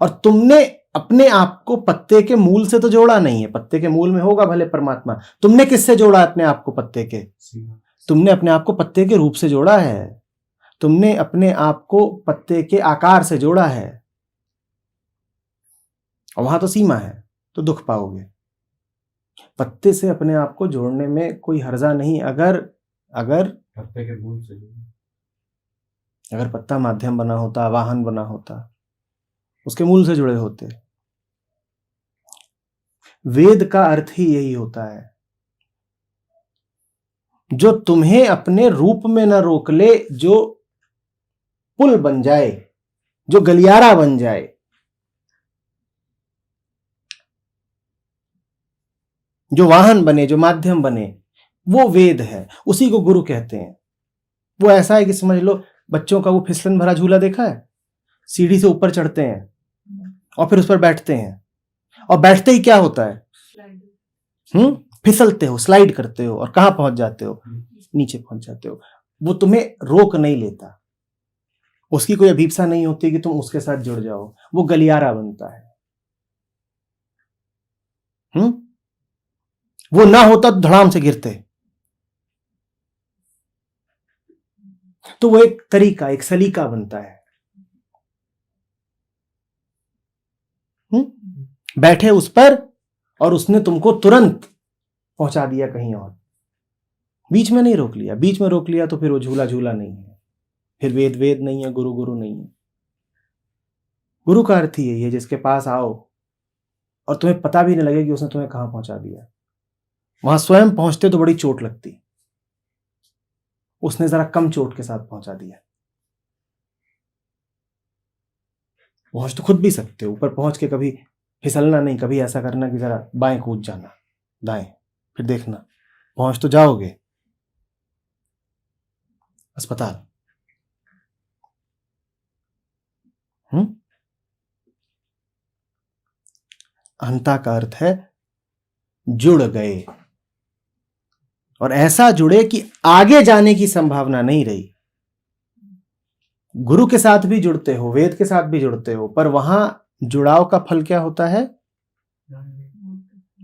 और तुमने अपने आप को पत्ते के मूल से तो जोड़ा नहीं है। पत्ते के मूल में होगा भले परमात्मा, तुमने किससे जोड़ा अपने आप को? पत्ते के। तुमने अपने आप को पत्ते के रूप से जोड़ा है, तुमने अपने आप को पत्ते के आकार से जोड़ा है, और वहां तो सीमा है, तो दुख पाओगे। पत्ते से अपने आप को जोड़ने में कोई हर्जा नहीं, अगर पत्ते के मूल से अगर पत्ता माध्यम बना होता, वाहन बना होता, उसके मूल से जुड़े होते। वेद का अर्थ ही यही होता है, जो तुम्हें अपने रूप में न रोक ले, जो पुल बन जाए, जो गलियारा बन जाए, जो वाहन बने, जो माध्यम बने, वो वेद है। उसी को गुरु कहते हैं। वो ऐसा है कि समझ लो, बच्चों का वो फिसलन भरा झूला देखा है? सीढ़ी से ऊपर चढ़ते हैं और फिर उस पर बैठते हैं, और बैठते ही क्या होता है? फिसलते हो, स्लाइड करते हो, और कहां पहुंच जाते हो? नीचे पहुंच जाते हो। वो तुम्हें रोक नहीं लेता, उसकी कोई अभीपसा नहीं होती कि तुम उसके साथ जुड़ जाओ। वो गलियारा बनता है। वो ना होता तो धड़ाम से गिरते। तो वो एक तरीका, एक सलीका बनता है। बैठे उस पर, और उसने तुमको तुरंत पहुंचा दिया कहीं और। बीच में नहीं रोक लिया। बीच में रोक लिया तो फिर वो झूला झूला नहीं है, फिर वेद वेद नहीं है, गुरु गुरु नहीं है। गुरु का अर्थ ही यही है, जिसके पास आओ और तुम्हें पता भी नहीं लगे कि उसने तुम्हें कहां पहुंचा दिया। वहां स्वयं पहुंचते तो बड़ी चोट लगती, उसने जरा कम चोट के साथ पहुंचा दिया। पहुंच तो खुद भी सकते हो, ऊपर पहुंच के कभी फिसलना नहीं, कभी ऐसा करना कि जरा बाएं कूद जाना, दाएं, फिर देखना पहुंच तो जाओगे। अस्पताल। अहंता का अर्थ है जुड़ गए, और ऐसा जुड़े कि आगे जाने की संभावना नहीं रही। गुरु के साथ भी जुड़ते हो, वेद के साथ भी जुड़ते हो, पर वहां जुड़ाव का फल क्या होता है?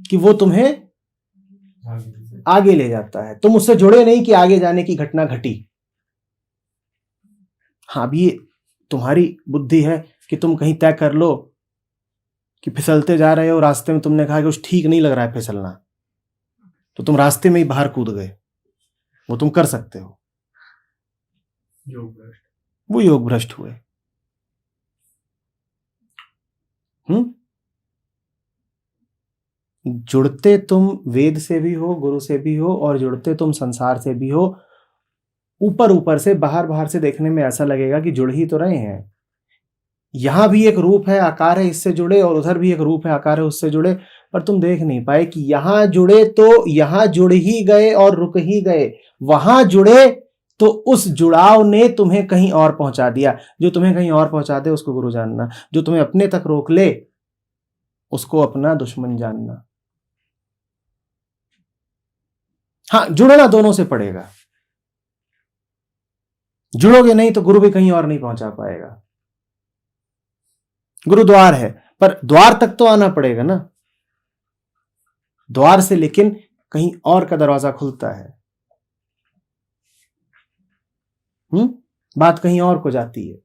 कि वो तुम्हें आगे ले जाता है। तुम उससे जुड़े नहीं कि आगे जाने की घटना घटी। हाँ, अब ये तुम्हारी बुद्धि है कि तुम कहीं तय कर लो कि फिसलते जा रहे हो, रास्ते में तुमने कहा कि कुछ ठीक नहीं लग रहा है फिसलना, तो तुम रास्ते में ही बाहर कूद गए। वो तुम कर सकते हो, वो योग भ्रष्ट हुए। जुड़ते तुम वेद से भी हो, गुरु से भी हो, और जुड़ते तुम संसार से भी हो। ऊपर ऊपर से, बाहर बाहर से देखने में ऐसा लगेगा कि जुड़ ही तो रहे हैं। यहां भी एक रूप है, आकार है, इससे जुड़े, और उधर भी एक रूप है, आकार है, उससे जुड़े, पर तुम देख नहीं पाए कि यहां जुड़े तो यहां जुड़ ही गए और रुक ही गए, वहां जुड़े तो उस जुड़ाव ने तुम्हें कहीं और पहुंचा दिया। जो तुम्हें कहीं और पहुंचा दे उसको गुरु जानना, जो तुम्हें अपने तक रोक ले उसको अपना दुश्मन जानना। हाँ, जुड़ना दोनों से पड़ेगा। जुड़ोगे नहीं तो गुरु भी कहीं और नहीं पहुंचा पाएगा। गुरु द्वार है, पर द्वार तक तो आना पड़ेगा ना। द्वार से लेकिन कहीं और का दरवाजा खुलता है। बात कहीं और को जाती है।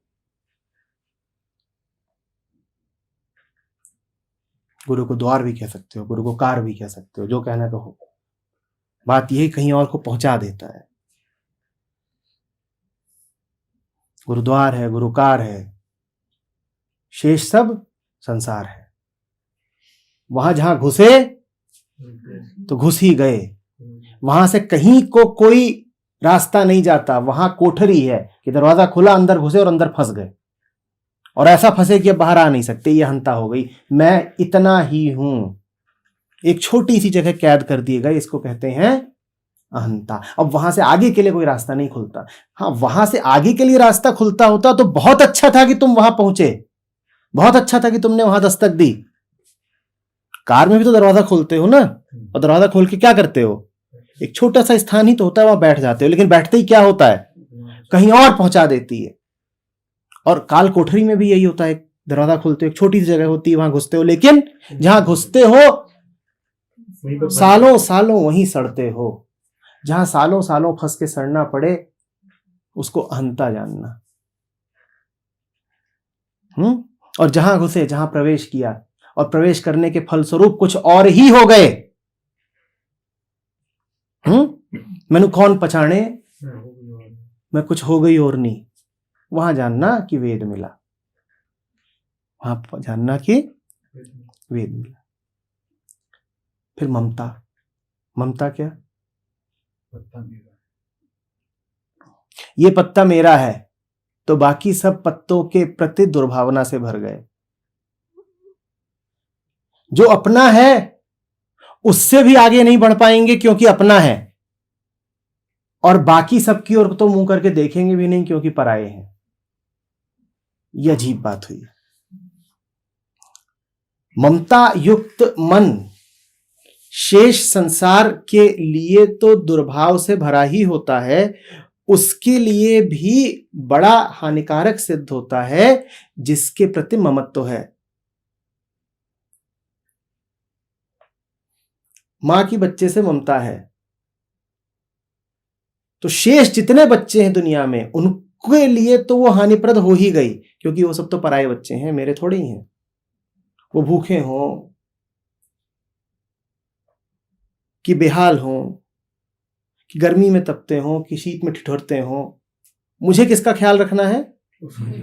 गुरु को द्वार भी कह सकते हो, गुरु को कार भी कह सकते हो, जो कहना कहो। बात यही कहीं और को पहुंचा देता है। गुरुद्वार है, गुरुकार है, शेष सब संसार है। वहां जहां घुसे तो घुस ही गए, वहां से कहीं को कोई रास्ता नहीं जाता। वहां कोठरी है कि दरवाजा खुला, अंदर घुसे और अंदर फंस गए, और ऐसा फंसे कि अब बाहर आ नहीं सकते। ये अहंता हो गई, मैं इतना ही हूं। एक छोटी सी जगह कैद कर दिए गए, इसको कहते हैं अहंता। अब वहां से आगे के लिए कोई रास्ता नहीं खुलता। हाँ, वहां से आगे के लिए रास्ता खुलता होता तो बहुत अच्छा था कि तुम वहां पहुंचे, बहुत अच्छा था कि तुमने वहां दस्तक दी। कार में भी तो दरवाजा खोलते हो ना, और दरवाजा खोल के क्या करते हो? एक छोटा सा स्थान ही तो होता है, वहां बैठ जाते हो, लेकिन बैठते ही क्या होता है? कहीं और पहुंचा देती है। और काल कोठरी में भी यही होता है, दरवाजा खोलते हो, एक छोटी सी जगह होती है, वहां घुसते हो, लेकिन जहां घुसते हो सालों सालों वहीं सड़ते हो। जहां सालों सालों फंस के सड़ना पड़े, उसको अहंता जानना। और जहां घुसे, जहां प्रवेश किया, और प्रवेश करने के फलस्वरूप कुछ और ही हो गए, मैनू कौन पहचाने, मैं कुछ हो गई और नहीं, वहां जानना कि वेद मिला, वहां जानना कि वेद मिला। फिर ममता। ममता क्या? पत्ता मेरा, ये पत्ता मेरा है, तो बाकी सब पत्तों के प्रति दुर्भावना से भर गए। जो अपना है उससे भी आगे नहीं बढ़ पाएंगे क्योंकि अपना है, और बाकी सबकी ओर तो मुंह करके देखेंगे भी नहीं क्योंकि पराये हैं। यह अजीब बात हुई। ममता युक्त मन शेष संसार के लिए तो दुर्भाव से भरा ही होता है, उसके लिए भी बड़ा हानिकारक सिद्ध होता है जिसके प्रति ममत्व है। मां की बच्चे से ममता है तो शेष जितने बच्चे हैं दुनिया में, उनके लिए तो वो हानिप्रद हो ही गई, क्योंकि वो सब तो पराये बच्चे हैं, मेरे थोड़े ही हैं। वो भूखे हों कि बेहाल हों, कि गर्मी में तपते हों, कि शीत में ठिठुरते हों, मुझे किसका ख्याल रखना है?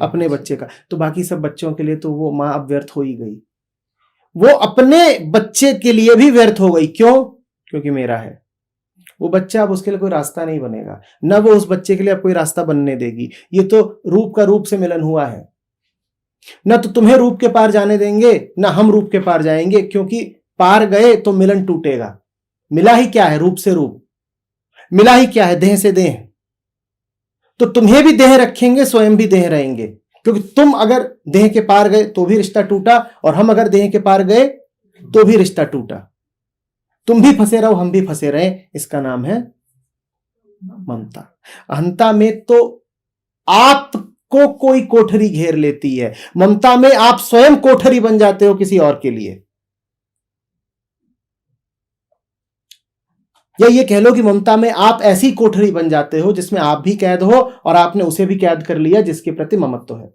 अपने बच्चे का। तो बाकी सब बच्चों के लिए तो वो मां अब व्यर्थ हो ही गई। वो अपने बच्चे के लिए भी व्यर्थ हो गई। क्यों? क्योंकि मेरा है। वो बच्चा अब उसके लिए कोई रास्ता नहीं बनेगा, न वो उस बच्चे के लिए अब कोई रास्ता बनने देगी। ये तो रूप का रूप से मिलन हुआ है, न तो तुम्हें रूप के पार जाने देंगे, न हम रूप के पार जाएंगे, क्योंकि पार गए तो मिलन टूटेगा। मिला ही क्या है? रूप से रूप। मिला ही क्या है? देह से देह। तो तुम्हें भी देह रखेंगे, स्वयं भी देह रहेंगे, क्योंकि तुम अगर देह के पार गए तो भी रिश्ता टूटा, और हम अगर देह के पार गए तो भी रिश्ता टूटा। तुम भी फंसे रहो, हम भी फंसे रहे। इसका नाम है ममता। अहंता में तो आपको कोई कोठरी घेर लेती है, ममता में आप स्वयं कोठरी बन जाते हो किसी और के लिए। या ये कह लो कि ममता में आप ऐसी कोठरी बन जाते हो जिसमें आप भी कैद हो और आपने उसे भी कैद कर लिया जिसके प्रति ममत्व है।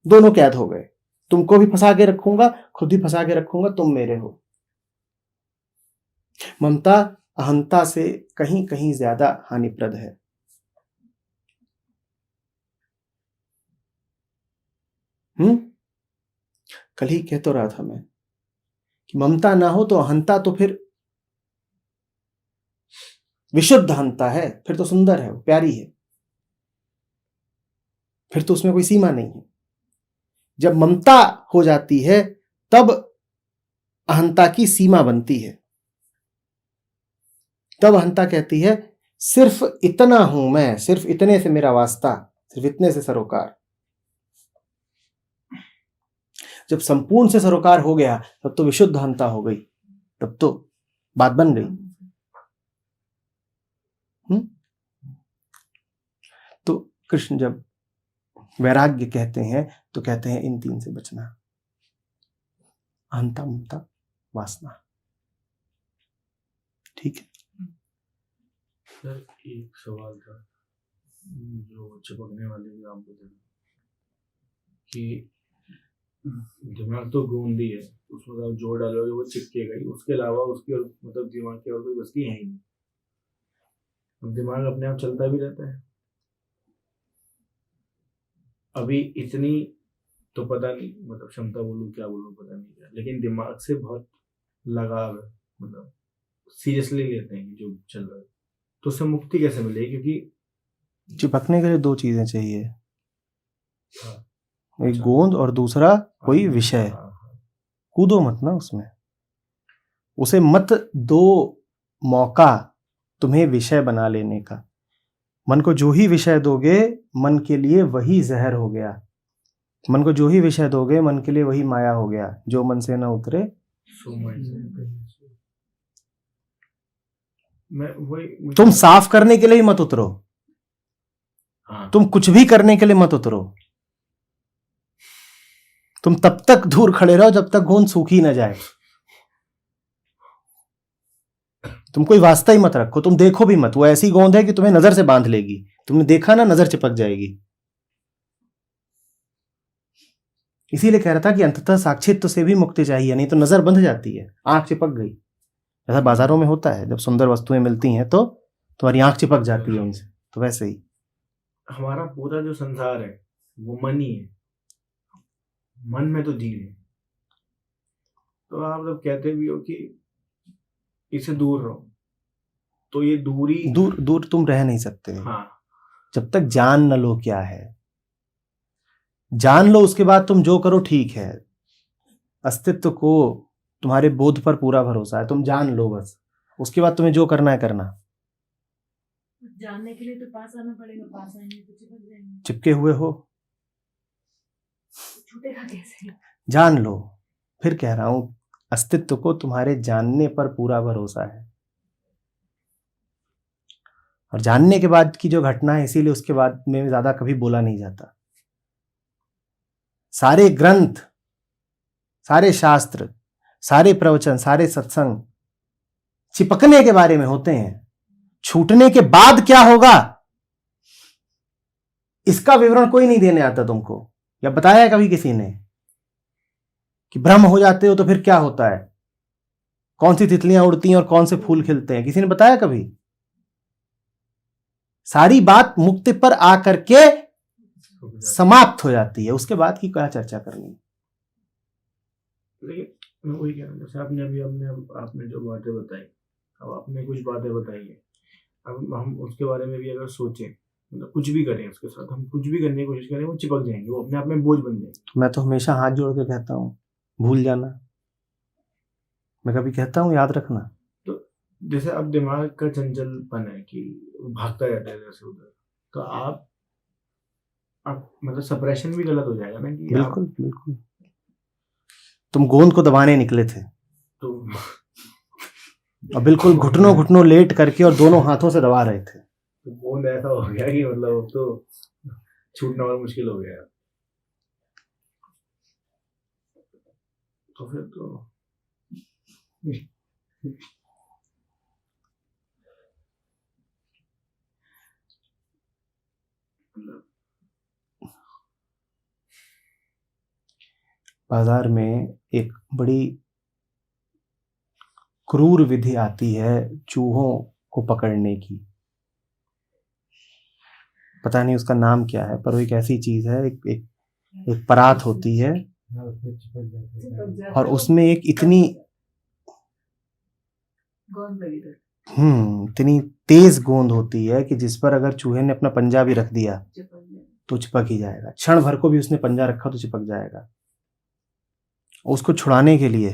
दोनों कैद हो गए। तुमको भी फंसा के रखूंगा, खुद ही फंसा के रखूंगा, तुम मेरे हो। ममता अहंता से कहीं कहीं ज्यादा हानिप्रद है। कल ही कह तो रहा था मैं कि ममता ना हो तो अहंता तो फिर विशुद्ध अहंता है, फिर तो सुंदर है, प्यारी है, फिर तो उसमें कोई सीमा नहीं है। जब ममता हो जाती है तब अहंता की सीमा बनती है। तब अहंता कहती है सिर्फ इतना हूं मैं, सिर्फ इतने से मेरा वास्ता, सिर्फ इतने से सरोकार। जब संपूर्ण से सरोकार हो गया तब तो विशुद्ध अहंता हो गई, तब तो बात बन गई। तो कृष्ण जब वैराग्य कहते हैं तो कहते हैं इन तीन से बचना, अहंता, ममता, वासना। ठीक है। सर एक सवाल था जो चिपकने वाले भी आप बोले कि दिमाग तो गूंदी है, उसमें आप जोड़ डालोगे वो चिपकेगा ही, उसके अलावा उसकी और मतलब दिमाग की और कोई वस्तु है ही नहीं। अब दिमाग अपने आप चलता भी रहता है। अभी इतनी तो पता नहीं, मतलब क्षमता बोलूँ क्या बोलूँ पता नहीं क्या, लेकिन दिमाग से बहुत लगाव है, मतलब सीरियसली लेते हैं कि जो चल रहा है। तो उससे मुक्ति कैसे मिलेगी? क्योंकि चिपकने के लिए दो चीजें चाहिए, हाँ, एक अच्छा। गोंद और दूसरा कोई हाँ, विषय। हाँ, हाँ। कूदो मत ना उसमें, उसे मत दो मौका तुम्हें विषय बना लेने का। मन को जो ही विषय दोगे मन के लिए वही जहर हो गया, मन को जो ही विषय दोगे मन के लिए वही माया हो गया। जो मन से ना उतरे सो मैं वही तुम साफ करने के लिए ही मत उतरो, हाँ, तुम कुछ भी करने के लिए मत उतरो। तुम तब तक दूर खड़े रहो जब तक गोंद सूखी ना जाए। तुम कोई वास्ता ही मत रखो, तुम देखो भी मत। वो ऐसी गोंद है कि तुम्हें नजर से बांध लेगी, तुमने देखा ना नजर चिपक जाएगी। इसीलिए कह रहा था कि अंततः साक्षित्व से भी मुक्ति चाहिए, नहीं तो नजर बंध जाती है, आंख चिपक गई। ऐसा बाजारों में होता है, जब सुंदर वस्तुएं मिलती हैं तो तुम्हारी आंख चिपक जाती है उनसे, तो वैसे ही हमारा पूरा जो संसार है वो मन ही है, मन में तो जीव है। तो आप जब कहते भी हो कि इससे दूर रहो, तो ये दूरी दूर दूर तुम रह नहीं सकते हाँ, जब तक जान न लो क्या है। जान लो, उसके बाद तुम जो करो ठीक है। अस्तित्व को, तुम्हारे बोध पर पूरा भरोसा है, तुम जान लो बस, उसके बाद तुम्हें जो करना है करना। जानने के लिए तो पास आना पड़ेगा, पास आएंगे तो चिपक जाएंगे, चिपके हुए हो, छूटेगा कैसे? जान लो। फिर कह रहा हूं, अस्तित्व को तुम्हारे जानने पर पूरा भरोसा है, और जानने के बाद की जो घटना है, इसीलिए उसके बाद में ज्यादा कभी बोला नहीं जाता। सारे ग्रंथ, सारे शास्त्र, सारे प्रवचन, सारे सत्संग चिपकने के बारे में होते हैं। छूटने के बाद क्या होगा इसका विवरण कोई नहीं देने आता तुमको, या बताया है कभी किसी ने कि ब्रह्म हो जाते हो तो फिर क्या होता है, कौन सी तितलियां उड़ती हैं और कौन से फूल खिलते हैं? किसी ने बताया कभी? सारी बात मुक्ति पर आकर के समाप्त हो जाती है, उसके बाद की क्या चर्चा करनी। लेकिन मैं वही कह रहा हूँ, जैसे आपने अभी आपने जो बातें बताई, अब आपने कुछ बातें बताई है, अब हम उसके बारे में भी अगर सोचें, मतलब कुछ भी करें उसके साथ, हम कुछ भी करने की कोशिश करें, वो चिपक जाएंगे, वो अपने आप में बोझ बन जाएंगे। मैं तो हमेशा हाथ जोड़ के कहता हूं, भूल जाना। मैं कभी कहता हूं याद रखना? तो जैसे अब दिमाग का चंचलपन है कि भागता रहता है इधर से उधर, तो आप मतलब सप्रेशन भी गलत हो जाएगा ना कि बिल्कुल बिल्कुल। तुम गोंद को दबाने निकले थे, तो और बिल्कुल घुटनों घुटनों लेट करके और दोनों हाथों से दबा रहे थे। गोंद ऐसा हो गया कि मतलब अब तो छूटना और मुश्किल हो गया। तो फिर तो बाजार में एक बड़ी क्रूर विधि आती है चूहों को पकड़ने की, पता नहीं उसका नाम क्या है, पर वो एक ऐसी चीज है, एक परात होती है, और उसमें एक इतनी गोंद लगी रहती, इतनी तेज गोंद होती है कि जिस पर अगर चूहे ने अपना पंजा भी रख दिया चिपक जाए। तो चिपक ही जाएगा। क्षण भर को भी उसने पंजा रखा तो चिपक जाएगा। उसको छुड़ाने के लिए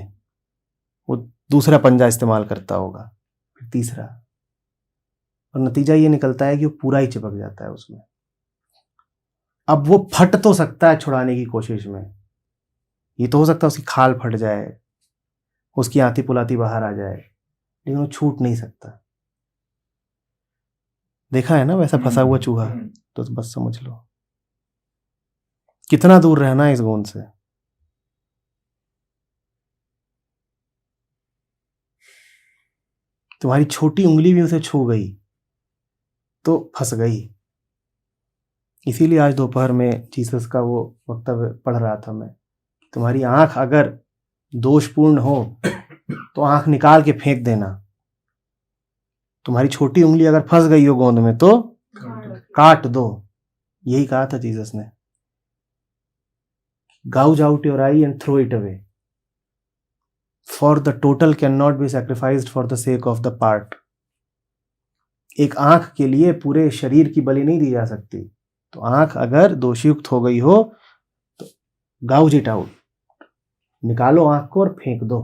वो दूसरा पंजा इस्तेमाल करता होगा, फिर तीसरा, और नतीजा ये निकलता है कि वो पूरा ही चिपक जाता है उसमें। अब वो फट तो सकता है छुड़ाने की कोशिश में, ये तो हो सकता है उसकी खाल फट जाए, उसकी आती पुलाती बाहर आ जाए, लेकिन वो छूट नहीं सकता। देखा है ना वैसा फंसा हुआ चूहा, तो बस समझ लो कितना दूर रहना है इस गोंद से। तुम्हारी छोटी उंगली भी उसे छू गई तो फंस गई। इसीलिए आज दोपहर में जीसस का वो वक्तव्य पढ़ रहा था मैं, तुम्हारी आंख अगर दोषपूर्ण हो तो आंख निकाल के फेंक देना। तुम्हारी छोटी उंगली अगर फंस गई हो गोंद में तो काट दो। यही कहा था जीसस ने, gouge out your eye and throw it away, for the total cannot be sacrificed for the sake of the part। एक आंख के लिए पूरे शरीर की बलि नहीं दी जा सकती। तो आंख अगर दोषयुक्त हो गई हो तो gouge it out, निकालो आंख को और फेंक दो।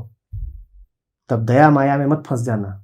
तब दया माया में मत फंस जाना।